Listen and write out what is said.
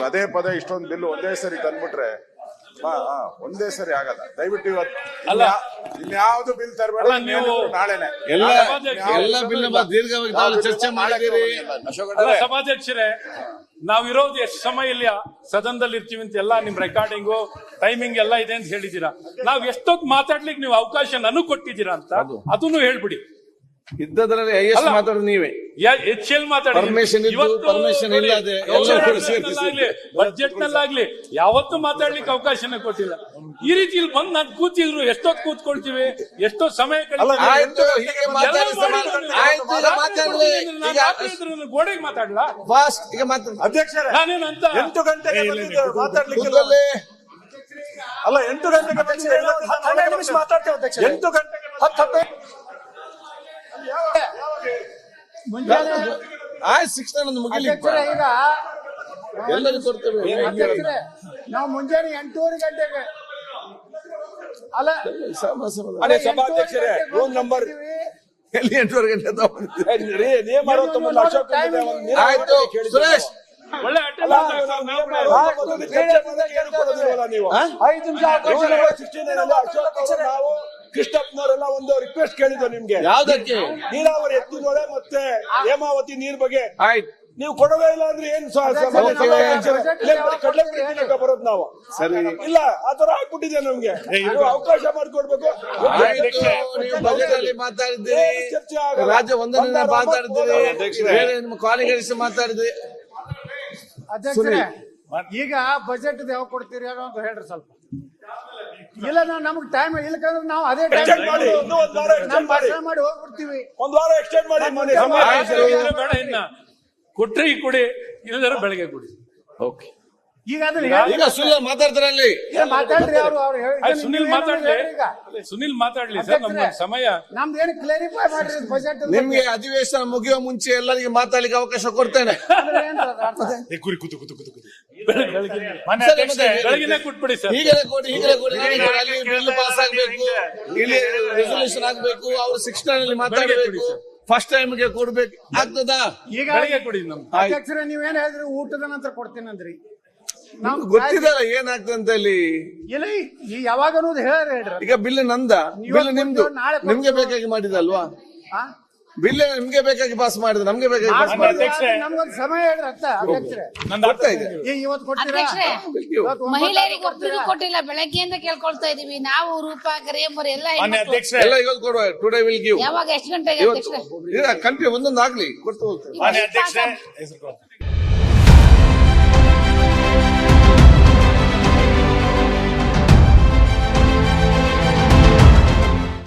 ಪದೇ ಪದೇ ಇಷ್ಟೊಂದು ಬಿಲ್ ಒಂದೇ ಸರಿ ತಂದ್ಬಿಟ್ರೆ ಒಂದೇ ಸರಿ ಆಗಲ್ಲ. ದಯವಿಟ್ಟು ಇವತ್ತು ಇನ್ಯಾವುದು ಬಿಲ್ ತರಬೇಡ, ನೀವು ನಾಳೆನೆ ಎಲ್ಲ ಬಿಲ್ ದೀರ್ಘವಾಗಿ ಚರ್ಚೆ ಮಾಡಿದ್ದೀರಿ. ಸಭಾಧ್ಯಕ್ಷರೇ, ನಾವಿರೋದು ಎಷ್ಟು ಸಮಯ ಇಲ್ಲಿ ಸದನದಲ್ಲಿ ಇರ್ತೀವಿ ಅಂತ ಎಲ್ಲ ನಿಮ್ ರೆಕಾರ್ಡಿಂಗು ಟೈಮಿಂಗ್ ಎಲ್ಲ ಇದೆ ಅಂತ ಹೇಳಿದೀರಾ. ನಾವ್ ಎಷ್ಟೊತ್ತು ಮಾತಾಡ್ಲಿಕ್ಕೆ ನೀವು ಅವಕಾಶ ನನಗ್ ಕೊಟ್ಟಿದ್ದೀರಾ ಅಂತ ಅದನ್ನು ಹೇಳ್ಬಿಡಿ. ಇದ್ದದ್ರಲ್ಲಿ ಹೈಯೆಸ್ಟ್ ಮಾತಾಡೋದು ನೀವೇ. HL ಮಾತಾಡಿ, ಪರ್ಮಿಷನ್ ಇದ್ದು ಪರ್ಮಿಷನ್ ಇಲ್ಲದೆ ಬಜೆಟ್ ನಲ್ಲಾಗ್ಲಿ ಯಾವತ್ತೂ ಮಾತಾಡ್ಲಿಕ್ಕೆ ಅವಕಾಶನೇ ಕೊಟ್ಟಿಲ್ಲ. ಈ ರೀತಿ ಇಲ್ಲಿ ಬಂದು ನಾನು ಕೂತಿದ್ರು ಎಷ್ಟೊತ್ತು ಕೂತ್ಕೊಳ್ತೀವಿ, ಎಷ್ಟೋ ಸಮಯ ಗೋಡೆಗೆ ಮಾತಾಡ್ಲಾ ಅಧ್ಯಕ್ಷರೇ? ನಾನೇನಂತ 8 ಗಂಟೆಗೆ ಮಾತಾಡ್ಲಿಕ್ಕೆ ಅಲ್ಲ, 8 ಗಂಟೆಗೆ ಮಾತಾಡ್ತೇವೆ ಅಧ್ಯಕ್ಷ. 8 ಗಂಟೆಗೆ ಮುಗಿಲಿಕ್ಕೆ ಎಲ್ಲರಿಗೂ ಕೊಡ್ತೇವೆ. ನಾವು ಮುಂಜಾನೆ 8:30 ಗಂಟೆಗೆ ಅಲ್ಲ ಸಭಾಧ್ಯಕ್ಷರೇ, ರೂಮ್ ನಂಬರ್ ಎಲ್ಲಿ 8:30 ಗಂಟೆ ಆಯ್ತು. ಸುರೇಶ್, ಒಳ್ಳೆ ನಾವು ಕೃಷ್ಣಪ್ಪನವರೆಲ್ಲ ಒಂದು ರಿಕ್ವೆಸ್ಟ್ ಕೇಳಿದ್ರು ನಿಮ್ಗೆ. ಯಾವ್ದಕ್ಕೆ? ನೀರಾವರಿ ಎತ್ತಿನೊಳೆ ಮತ್ತೆ ಹೇಮಾವತಿ ನೀರ್ ಬಗ್ಗೆ ಆಯ್ತು, ನೀವು ಕೊಡೋದೇ ಇಲ್ಲ ಅಂದ್ರೆ ಏನ್ ಕಡಲೆ ಬರೋದು ನಾವು. ಸರಿ, ಇಲ್ಲ ಆತರ ಆಗ್ಬಿಟ್ಟಿದೆ ನಮ್ಗೆ. ಅವಕಾಶ ಮಾಡಿಕೊಡ್ಬೇಕು. ನೀವು ಬಜೆಟ್ ಅಲ್ಲಿ ಮಾತಾಡಿದ್ದೀರಿ, ಚರ್ಚೆ ರಾಜ್ಯ ಒಂದನೇ ಮಾತಾಡಿದ್ದೀರಿ, ಬೇರೆ ನಿಮ್ಮ ಕಾಲಿಗರಿಸಿ ಮಾತಾಡಿದ್ರಿ. ಅಧ್ಯಕ್ಷರೇ, ಈಗ ಬಜೆಟ್ ಯಾವಾಗ ಕೊಡ್ತೀರಿ ಅಂತ ಹೇಳ್ರಿ ಸ್ವಲ್ಪ. ಇಲ್ಲ ನಮ್ಗೆ ಟೈಮ್ ಇಲ್ಲಕಂದ್ರೆ ನಾವು ಅದೇ ಟೈಮ್ ಭಾಷಣ ಮಾಡಿ ಹೋಗ್ಬಿಡ್ತೀವಿ. ಒಂದ್ ವಾರ ಎಕ್ಸ್ಟೆಂಡ್ ಮಾಡಿ. ಬೇಡ, ಇನ್ನ ಕೊಟ್ರಿ ಕೊಡಿ, ಇಲ್ಲದ್ರೆ ಬೆಳಗ್ಗೆ ಕೊಡಿ. ಓಕೆ, ಈಗ ಈಗ ಸುನಿಲ್ ಮಾತಾಡ್ತಾರೆ ಅಲ್ಲಿ. ಮಾತಾಡ್ರಿ ಸುನಿಲ್ ಮಾತಾಡ್ಲಿ, ಸುನಿಲ್ ಮಾತಾಡ್ಲಿ ಸರ್, ನಮ್ಮ ಸಮಯ ನಮ್ದು ಏನು ಕ್ಲಾರಿಫೈ ಮಾಡ್ರಿ ಬಜೆಟ್. ನಿಮ್ಗೆ ಅಧಿವೇಶನ ಮುಗಿಯೋ ಮುಂಚೆ ಎಲ್ಲರಿಗೆ ಮಾತಾಡ್ಲಿಕ್ಕೆ ಅವಕಾಶ ಕೊಡ್ತೇನೆ. ಬೆಳಗಿನ ಕೊಟ್ಬಿಡಿ ಸರ್. ಈಗಲೇ ಕೊಡಿ, ಈಗಲೇ ಕೊಡಿ. ಅಲ್ಲಿ ಬಿಲ್ ಪಾಸ್ ಆಗ್ಬೇಕು, ಇಲ್ಲಿ ರೆಸಲ್ಯೂಷನ್ ಆಗ್ಬೇಕು, ಅವ್ರು 6 ಮಾತಾಡಬೇಕು, ಫಸ್ಟ್ ಟೈಮ್ಗೆ ಕೊಡ್ಬೇಕು. ಆಗ್ತದಾ? ಈಗ ಬೆಳಗ್ಗೆ ಕೊಡಿ. ನಮ್ಗೆ ಅಧ್ಯಕ್ಷರೇ, ನೀವೇನ್ ಹೇಳಿದ್ರಿ ಊಟದ ನಂತರ ಕೊಡ್ತೀನಿ ಅಂದ್ರಿ. ಗೊತ್ತಿದಲ್ಲ ಏನಾಗ್ತದೆ ಅಂತ ಅಲ್ಲಿ. ಇಲ್ಲ ಯಾವಾಗ ಅನ್ನೋದು ಹೇಳ್ರಿ. ಈಗ ಬಿಲ್ ನಂದ, ಬಿಲ್ ನಿಮ್ದು, ನಿಮ್ಗೆ ಬೇಕಾಗಿ ಮಾಡಿದಲ್ವಾ? ಬಿಲ್ ನಿಮ್ಗೆ ಬೇಕಾಗಿ ಪಾಸ್ ಮಾಡಿದ್ರೆ ನಮ್ಗೆ ಬೇಕಾಗಿ ಪಾಸ್ ಮಾಡಿದ್ರೆ ನಮ್ಗೊಂದು ಸಮಯ ಹೇಳ್ರಿ ಅಂತ ಅಧ್ಯಕ್ಷರೇ. ಇವತ್ತು ಕೊಡ್ತೀರಾ? ಮಹಿಳೆಯರಿಗೆ ಒಬ್ಬರಿಗೂ ಕೊಟ್ಟಿಲ್ಲ, ಬೆಳಗ್ಗೆಯಿಂದ ಕೇಳ್ಕೊಳ್ತಾ ಇದೀವಿ ನಾವು. ರೂಪಾ ಕರಿಯಮ್ಮರು ಎಲ್ಲ ಎಲ್ಲ ಇವತ್ತು ಕೊಡುವ. Today will give. ಯಾವಾಗ ಎಷ್ಟು ಗಂಟೆಗೆ ಅಧ್ಯಕ್ಷರೇ? ಕಂಟಿನ್ಯೂ ಒಂದೊಂದು ಆಗ್ಲಿ ಕೊಟ್ಟು ಹೋಗ್ತೇವೆ.